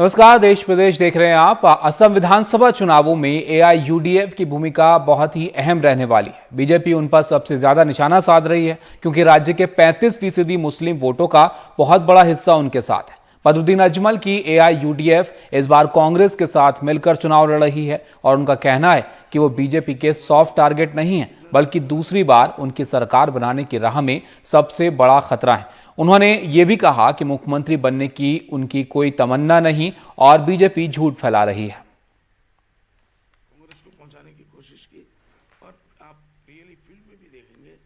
नमस्कार, देश प्रदेश देख रहे हैं आप। असम विधानसभा चुनावों में एआईयूडीएफ की भूमिका बहुत ही अहम रहने वाली है। बीजेपी उन पर सबसे ज्यादा निशाना साध रही है क्योंकि राज्य के 35% मुस्लिम वोटों का बहुत बड़ा हिस्सा उनके साथ है। बदरुद्दीन अजमल की एआईयूडीएफ इस बार कांग्रेस के साथ मिलकर चुनाव लड़ रही है और उनका कहना है कि वो बीजेपी के सॉफ्ट टारगेट नहीं है, बल्कि दूसरी बार उनकी सरकार बनाने की राह में सबसे बड़ा खतरा है। उन्होंने ये भी कहा कि मुख्यमंत्री बनने की उनकी कोई तमन्ना नहीं और बीजेपी झूठ फैला रही है। कांग्रेस को पहुंचाने की कोशिश की और आप रियली फील्ड में भी देखेंगे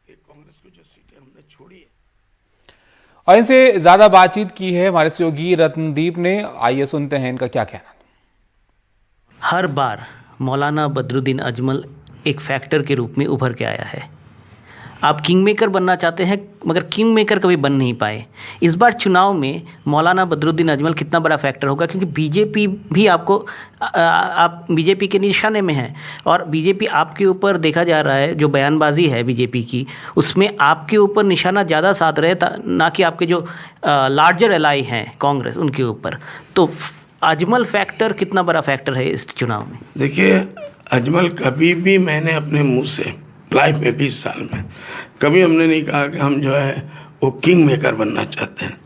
कि कांग्रेस को जो सीटें हमने छोड़ी है। और इनसे ज्यादा बातचीत की है हमारे सहयोगी रत्नदीप ने। आइए सुनते हैं इनका क्या कहना। हर बार मौलाना बदरुद्दीन अजमल एक फैक्टर के रूप में उभर के आया है। आप किंग मेकर बनना चाहते हैं मगर किंग मेकर कभी बन नहीं पाए। इस बार चुनाव में मौलाना बदरुद्दीन अजमल कितना बड़ा फैक्टर होगा, क्योंकि बीजेपी भी आप बीजेपी के निशाने में हैं और बीजेपी आपके ऊपर, देखा जा रहा है जो बयानबाजी है बीजेपी की, उसमें आपके ऊपर निशाना ज़्यादा साध रहे ना कि आपके जो लार्जर एलाई हैं कांग्रेस उनके ऊपर। तो अजमल फैक्टर कितना बड़ा फैक्टर है इस चुनाव में? देखिए, अजमल कभी भी मैंने अपने मुंह से लाइफ में 20 साल में कभी हमने नहीं कहा कि हम जो है वो किंग मेकर बनना चाहते हैं।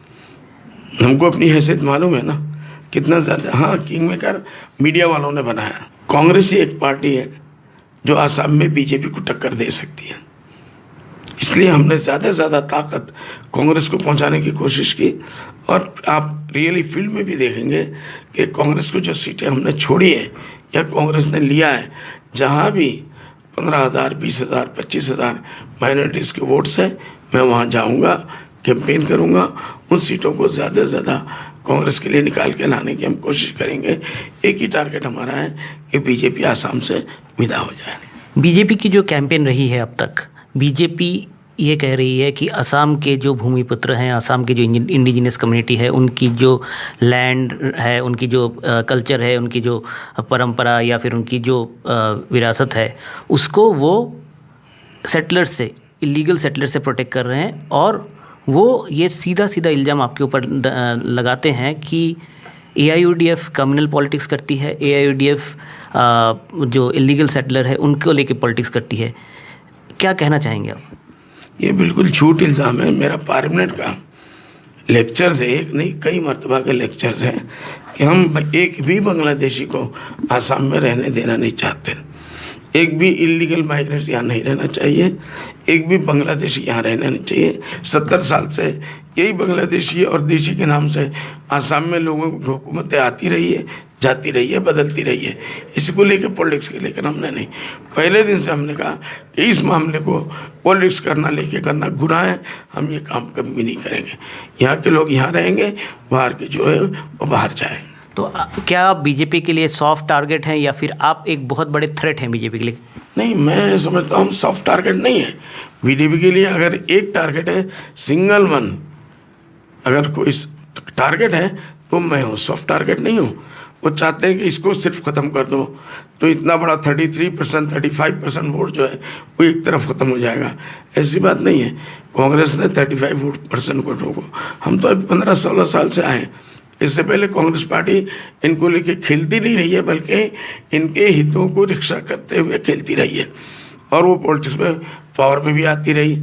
हमको अपनी हैसियत मालूम है ना कितना ज़्यादा। हाँ, किंग मेकर मीडिया वालों ने बनाया। कांग्रेस ही एक पार्टी है जो आसाम में बीजेपी को टक्कर दे सकती है, इसलिए हमने ज़्यादा से ज़्यादा ताकत कांग्रेस को पहुंचाने की कोशिश की। और आप रियली फील्ड में भी देखेंगे कि कांग्रेस को जो सीटें हमने छोड़ी है या कांग्रेस ने लिया है, जहां भी 15,000, 20,000, 25,000 माइनॉरिटीज़ के वोट्स हैं, मैं वहां जाऊंगा, कैंपेन करूंगा, उन सीटों को ज़्यादा से ज़्यादा कांग्रेस के लिए निकाल के लाने की हम कोशिश करेंगे। एक ही टारगेट हमारा है कि बीजेपी आसाम से विदा हो जाए। बीजेपी की जो कैंपेन रही है अब तक, बीजेपी ये कह रही है कि असम के जो भूमिपुत्र हैं, असम के जो इंडिजिनस कम्युनिटी है, उनकी जो लैंड है, उनकी जो कल्चर है, उनकी जो परंपरा या फिर उनकी जो विरासत है, उसको वो सेटलर से, इलीगल सेटलर से प्रोटेक्ट कर रहे हैं। और वो ये सीधा सीधा इल्ज़ाम आपके ऊपर लगाते हैं कि एआईयूडीएफ कम्युनल पॉलिटिक्स करती है, एआईयूडीएफ जो इलीगल सेटलर है उनको लेके पॉलिटिक्स करती है। क्या कहना चाहेंगे आप? ये बिल्कुल झूठ इल्ज़ाम है। मेरा पार्लियामेंट का लेक्चर्स है, एक नहीं कई मरतबा के लेक्चर्स हैं कि हम एक भी बांग्लादेशी को आसाम में रहने देना नहीं चाहते। एक भी इलीगल माइग्रेंट्स यहाँ नहीं रहना चाहिए, एक भी बांग्लादेशी यहाँ रहना नहीं चाहिए। 70 साल से यही बांग्लादेशी और देशी के नाम से आसाम में लोगों की हुकूमतें आती रही है, जाती रही है, बदलती रही है। इसको लेकर पॉलिटिक्स के लेकर हमने नहीं, पहले दिन से हमने कहा कि इस मामले को पॉलिटिक्स करना गुनाह है, हम ये काम कभी भी नहीं करेंगे। यहाँ के लोग यहाँ रहेंगे, बाहर के जो है वो बाहर जाए। तो क्या आप बीजेपी के लिए सॉफ्ट टारगेट हैं या फिर आप एक बहुत बड़े थ्रेट हैं बीजेपी के लिए? नहीं, मैं समझता हूँ सॉफ्ट टारगेट नहीं है बीजेपी के लिए। अगर एक टारगेट है, सिंगल वन अगर कोई टारगेट है तो मैं हूँ, सॉफ्ट टारगेट नहीं हूँ। वो चाहते हैं कि इसको सिर्फ ख़त्म कर दो, तो इतना बड़ा 33%, 35% वोट जो है वो एक तरफ ख़त्म हो जाएगा। ऐसी बात नहीं है। कांग्रेस ने 35% वोटों को, हम तो अभी 15-16 साल से आए। इससे पहले कांग्रेस पार्टी इनको लेके खेलती नहीं रही है, बल्कि इनके हितों को रक्षा करते हुए खेलती रही है और वो पॉलिटिक्स में पावर में भी आती रही।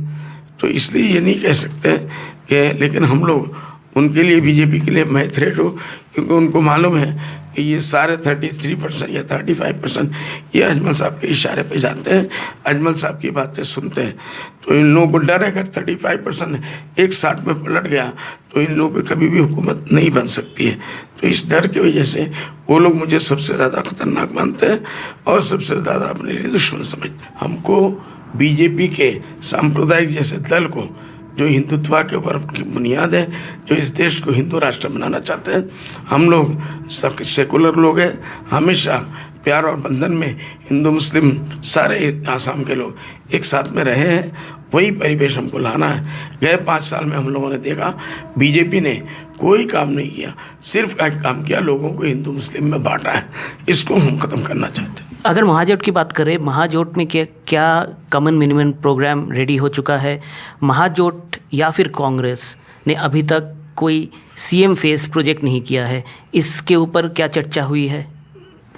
तो इसलिए ये नहीं कह सकते कि, लेकिन हम लोग उनके लिए, बीजेपी के लिए मैं थ्रेट हूँ, क्योंकि उनको मालूम है कि ये सारे 33% या 35% ये अजमल साहब के इशारे पे जाते हैं, अजमल साहब की बातें सुनते हैं। तो इन लोगों को डर है, अगर 35% एक साथ में पलट गया तो इन लोगों की कभी भी हुकूमत नहीं बन सकती है। तो इस डर की वजह से वो लोग मुझे सबसे ज़्यादा खतरनाक मानते हैं और सबसे ज़्यादा अपने लिए दुश्मन समझते हैं। हमको बीजेपी के सांप्रदायिक जैसे दल को, जो हिंदुत्व के ऊपर की बुनियाद है, जो इस देश को हिंदू राष्ट्र बनाना चाहते हैं, हम लोग सब सेकुलर लोग हैं, हमेशा प्यार और बंधन में हिंदू मुस्लिम सारे आसाम के लोग एक साथ में रहे हैं। वही परिवेश हमको लाना है। गए 5 साल में हम लोगों ने देखा बीजेपी ने कोई काम नहीं किया, सिर्फ एक काम किया, लोगों को हिंदू मुस्लिम में बांटा है। इसको हम खत्म करना चाहते हैं। अगर महाजोट की बात करें, महाजोट में क्या कॉमन मिनिमम प्रोग्राम रेडी हो चुका है? महाजोट या फिर कांग्रेस ने अभी तक कोई सीएम फेस प्रोजेक्ट नहीं किया है, इसके ऊपर क्या चर्चा हुई है?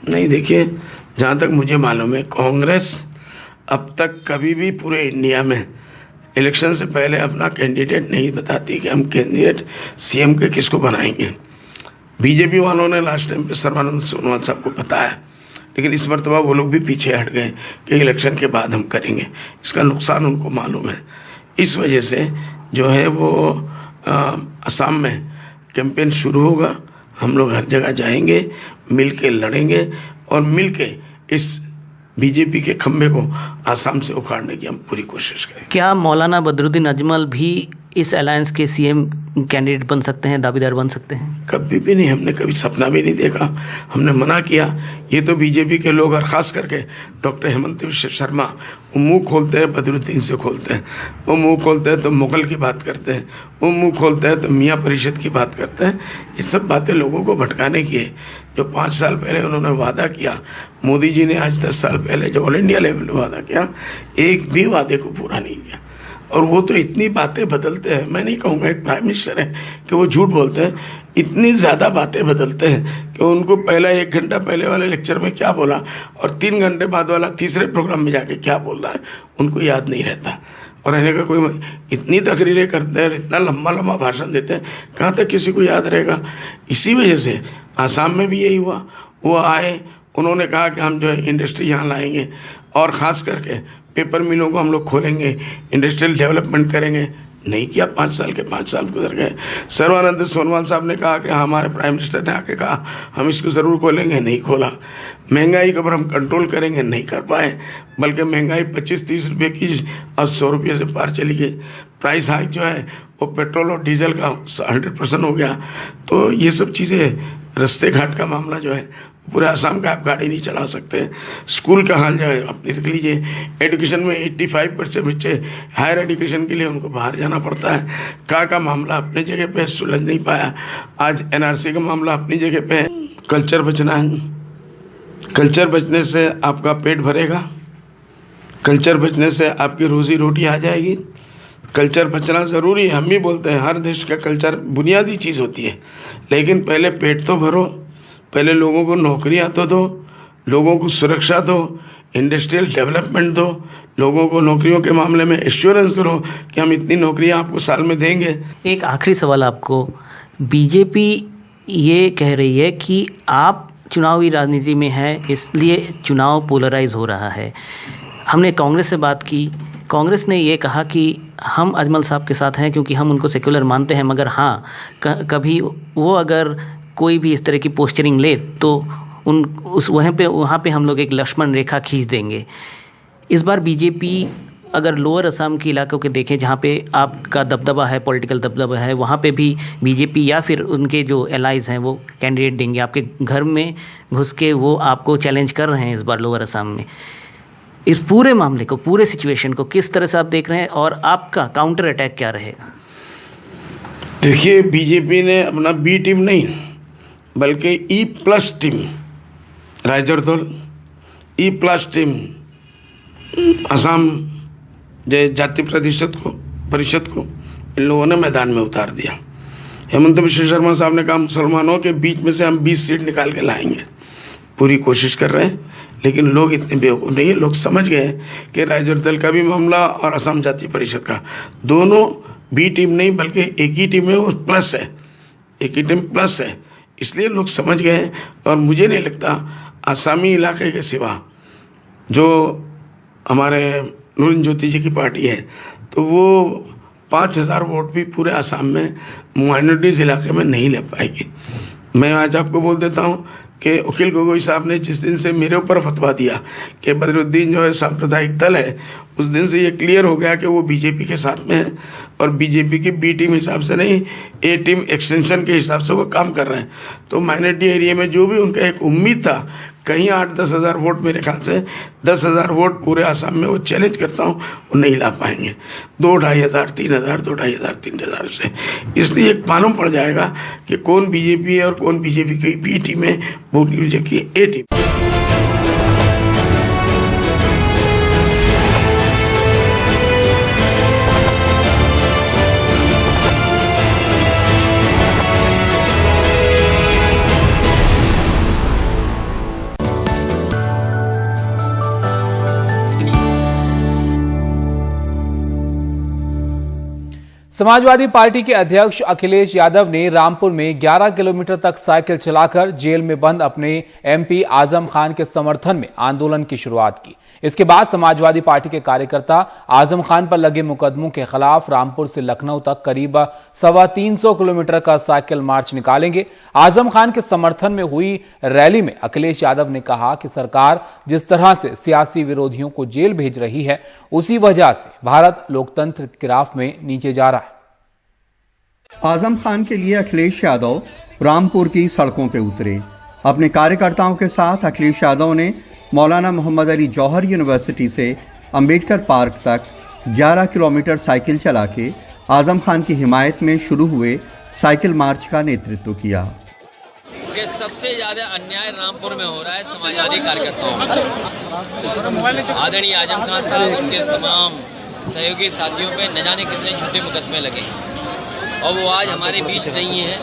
नहीं, देखिए, जहाँ तक मुझे मालूम है कांग्रेस अब तक कभी भी पूरे इंडिया में इलेक्शन से पहले अपना कैंडिडेट नहीं बताती कि हम कैंडिडेट सीएम के किसको बनाएंगे। बीजेपी वालों ने लास्ट टाइम पे सर्बानंद सोनोवाल साहब को बताया, लेकिन इस मरतबा वो लोग भी पीछे हट गए कि इलेक्शन के बाद हम करेंगे। इसका नुकसान उनको मालूम है। इस वजह से जो है वो असम में कैंपेन शुरू होगा। हम लोग हर जगह जाएंगे, मिल के लड़ेंगे और मिल के इस बीजेपी के खंभे को आसाम से उखाड़ने की हम पूरी कोशिश करेंगे। क्या मौलाना बदरुद्दीन अजमल भी इस अलायंस के सीएम कैंडिडेट बन सकते हैं, दावेदार बन सकते हैं? कभी भी नहीं, हमने कभी सपना भी नहीं देखा। हमने मना किया। ये तो बीजेपी के लोग और ख़ास करके डॉक्टर हेमंत विश्व शर्मा वो मुंह खोलते हैं बदरुद्दीन से खोलते हैं। वो मुंह खोलते हैं तो मुगल की बात करते हैं, वो मुंह खोलते हैं तो मियाँ परिषद की बात करते हैं। ये सब बातें लोगों को भटकाने की है। जो 5 साल पहले उन्होंने वादा किया, मोदी जी ने आज 10 साल पहले जो ऑल इंडिया लेवल पे वादा किया, एक भी वादे को पूरा नहीं किया। और वो तो इतनी बातें बदलते हैं, मैं नहीं कहूँगा एक प्राइम मिनिस्टर है कि वो झूठ बोलते हैं, इतनी ज़्यादा बातें बदलते हैं कि उनको पहला 1 घंटा पहले वाले लेक्चर में क्या बोला और 3 घंटे बाद वाला तीसरे प्रोग्राम में जाके क्या बोल रहा है उनको याद नहीं रहता। और रहने का कोई इतनी तकरीरें करते हैं, इतना लंबा लंबा भाषण देते हैं, कहाँ तक किसी को याद रहेगा। इसी वजह से आसाम में भी यही हुआ। वो आए, उन्होंने कहा कि हम जो है इंडस्ट्री यहाँ लाएंगे और ख़ास करके पेपर मिलों को हम लोग खोलेंगे, इंडस्ट्रियल डेवलपमेंट करेंगे। नहीं किया। 5 साल के 5 साल गुजर गए। सर्बानंद सोनोवाल साहब ने कहा कि हमारे प्राइम मिनिस्टर ने आके कहा हम इसको ज़रूर खोलेंगे, नहीं खोला। महंगाई के ऊपर हम कंट्रोल करेंगे, नहीं कर पाए, बल्कि महंगाई 25-30 रुपये की आज 100 रुपये से पार चली गई। प्राइस हाइक जो है वो पेट्रोल और डीजल का 100% हो गया। तो ये सब चीज़ें, रास्ते घाट का मामला जो है पूरे आसाम का आप गाड़ी नहीं चला सकते। स्कूल का हाल जो है आप देख लीजिए, एजुकेशन में 85% बच्चे हायर एजुकेशन के लिए उनको बाहर जाना पड़ता है। का मामला अपनी जगह पे सुलझ नहीं पाया। आज एनआरसी का मामला अपनी जगह पे है। कल्चर बचना है, कल्चर बचने से आपका पेट भरेगा, कल्चर बचने से आपकी रोजी रोटी आ जाएगी। कल्चर बचना ज़रूरी है। हम भी बोलते हैं हर देश का कल्चर बुनियादी चीज़ होती है, लेकिन पहले पेट तो भरो, पहले लोगों को नौकरियां तो दो, लोगों को सुरक्षा दो, इंडस्ट्रियल डेवलपमेंट दो, लोगों को नौकरियों के मामले में एश्योरेंस दो कि हम इतनी नौकरियां आपको साल में देंगे। एक आखिरी सवाल आपको, बीजेपी ये कह रही है कि आप चुनावी राजनीति में हैं, इसलिए चुनाव पोलराइज हो रहा है। हमने कांग्रेस से बात की, कांग्रेस ने ये कहा कि हम अजमल साहब के साथ हैं क्योंकि हम उनको सेक्युलर मानते हैं, मगर हाँ कभी वो अगर कोई भी इस तरह की पोस्चरिंग ले तो वहाँ पे हम लोग एक लक्ष्मण रेखा खींच देंगे। इस बार बीजेपी अगर लोअर असम के इलाकों के देखें जहाँ पे आपका दबदबा है, पॉलिटिकल दबदबा है, वहाँ पे भी बीजेपी या फिर उनके जो एलाइज हैं वो कैंडिडेट देंगे। आपके घर में घुस के वो आपको चैलेंज कर रहे हैं इस बार लोअर असम में। इस पूरे मामले को, पूरे सिचुएशन को किस तरह से आप देख रहे हैं और आपका काउंटर अटैक क्या रहेगा? देखिए, बीजेपी ने अपना बी टीम नहीं बल्कि E+ team रायजरदोल, E+ team Assam जाति परिषद को इन लोगों ने मैदान में उतार दिया। हेमंत विश्व शर्मा साहब ने कहा मुसलमानों के बीच में से हम 20 सीट निकाल के लाएंगे। पूरी कोशिश कर रहे हैं, लेकिन लोग इतने बेवकूफ़ नहीं है। लोग समझ गए कि रायजरदोल का भी मामला और असम जाति परिषद का, दोनों बी टीम नहीं बल्कि एक ही टीम है, वो प्लस है, एक ही टीम प्लस है। इसलिए लोग समझ गए। और मुझे नहीं लगता आसामी इलाके के सिवा जो हमारे नूरिन ज्योति जी की पार्टी है, तो वो 5000 वोट भी पूरे आसाम में माइनॉरिटीज़ इलाके में नहीं ले पाएगी। मैं आज आपको बोल देता हूँ कि वकील गोगोई साहब ने जिस दिन से मेरे ऊपर फतवा दिया कि बदरुद्दीन जो है सांप्रदायिक दल है, उस दिन से ये क्लियर हो गया कि वो बीजेपी के साथ में है और बीजेपी की बी टीम हिसाब से नहीं, ए टीम एक्सटेंशन के हिसाब से वो काम कर रहे हैं। तो माइनॉरिटी एरिया में जो भी उनका एक उम्मीद था, कहीं 8-10 हज़ार वोट, मेरे ख्याल से 10,000 वोट पूरे आसाम में वो चैलेंज करता हूँ वो नहीं ला पाएंगे। 2-2.5 हज़ार, 3,000, 2-2.5 3,000 से। इसलिए मालूम पड़ जाएगा कि कौन बीजेपी है और कौन बीजेपी की बी टीम है, वो बीजेपी की ए टीम। समाजवादी पार्टी के अध्यक्ष अखिलेश यादव ने रामपुर में 11 किलोमीटर तक साइकिल चलाकर जेल में बंद अपने एमपी आजम खान के समर्थन में आंदोलन की शुरुआत की। इसके बाद समाजवादी पार्टी के कार्यकर्ता आजम खान पर लगे मुकदमों के खिलाफ रामपुर से लखनऊ तक करीब 350 किलोमीटर का साइकिल मार्च निकालेंगे। आजम खान के समर्थन में हुई रैली में अखिलेश यादव ने कहा कि सरकार जिस तरह से सियासी विरोधियों को जेल भेज रही है, उसी वजह से भारत लोकतंत्र के ग्राफ में नीचे जा रहा है। आजम खान के लिए अखिलेश यादव रामपुर की सड़कों पर उतरे। अपने कार्यकर्ताओं के साथ अखिलेश यादव ने मौलाना मोहम्मद अली जौहर यूनिवर्सिटी से अंबेडकर पार्क तक 11 किलोमीटर साइकिल चला के आजम खान की हिमायत में शुरू हुए साइकिल मार्च का नेतृत्व किया। कि सबसे ज्यादा अन्याय रामपुर में हो रहा है समाजवादी कार्यकर्ताओं। आदरणीय आजम खान साहब, उनके तमाम सहयोगी साथियों पे न जाने कितने झूठे मुकदमे लगे और वो आज हमारे बीच नहीं है।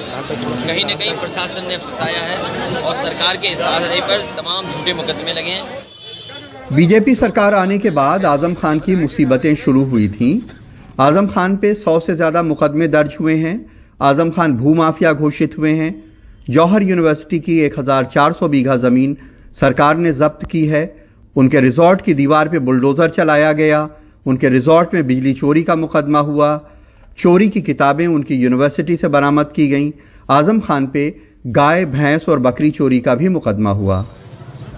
कहीं न कहीं प्रशासन ने फंसाया है और सरकार के इशारे पर तमाम झूठे मुकदमे लगे हैं। बीजेपी सरकार आने के बाद आजम खान की मुसीबतें शुरू हुई थीं। आजम खान पे 100 से ज्यादा मुकदमे दर्ज हुए हैं। आजम खान भूमाफिया घोषित हुए हैं। जौहर यूनिवर्सिटी की 1400 बीघा जमीन सरकार ने जब्त की है। उनके रिजॉर्ट की दीवार पे बुलडोजर चलाया गया। उनके रिजॉर्ट में बिजली चोरी का मुकदमा हुआ। चोरी की किताबें उनकी यूनिवर्सिटी से बरामद की गईं। आजम खान पे गाय, भैंस और बकरी चोरी का भी मुकदमा हुआ।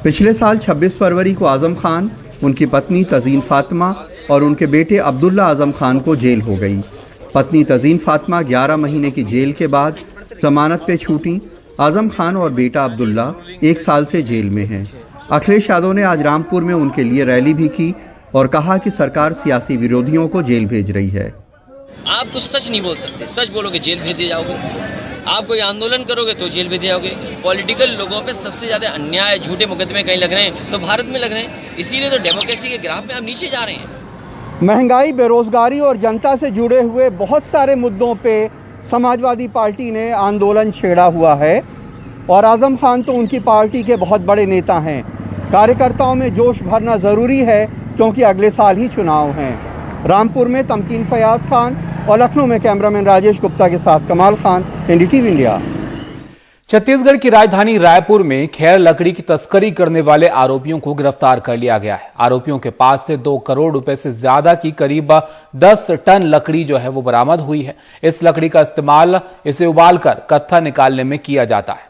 पिछले साल 26 फरवरी को आजम खान, उनकी पत्नी तजीन फातिमा और उनके बेटे अब्दुल्ला आजम खान को जेल हो गई। पत्नी तजीन फातिमा 11 महीने की जेल के बाद जमानत पे छूटी। आजम खान और बेटा अब्दुल्ला 1 साल से जेल में हैं। अखिलेश यादव ने आज रामपुर में उनके लिए रैली भी की और कहा कि सरकार सियासी विरोधियों को जेल भेज रही है। आप कुछ सच नहीं बोल सकते, सच बोलोगे जेल भेज दिए जाओगे। आप कोई आंदोलन करोगे तो जेल भेज दिए जाओगे। पॉलिटिकल लोगों पे सबसे ज्यादा अन्याय, झूठे मुकदमे कहीं लग रहे हैं तो भारत में लग रहे हैं। इसीलिए तो डेमोक्रेसी के ग्राफ में आप नीचे जा रहे हैं। महंगाई, बेरोजगारी और जनता से जुड़े हुए बहुत सारे मुद्दों पे समाजवादी पार्टी ने आंदोलन छेड़ा हुआ है और आजम खान तो उनकी पार्टी के बहुत बड़े नेता हैं। कार्यकर्ताओं में जोश भरना जरूरी है क्योंकि अगले साल ही चुनाव हैं। रामपुर में तमकीन फयाज खान और लखनऊ में कैमरामैन राजेश गुप्ता के साथ कमाल खान, एनडीटीवी इंडिया। छत्तीसगढ़ की राजधानी रायपुर में खैर लकड़ी की तस्करी करने वाले आरोपियों को गिरफ्तार कर लिया गया है। आरोपियों के पास से 2 करोड़ रुपए से ज्यादा की करीब 10 टन लकड़ी जो है वो बरामद हुई है। इस लकड़ी का इस्तेमाल इसे उबालकर कत्था निकालने में किया जाता है।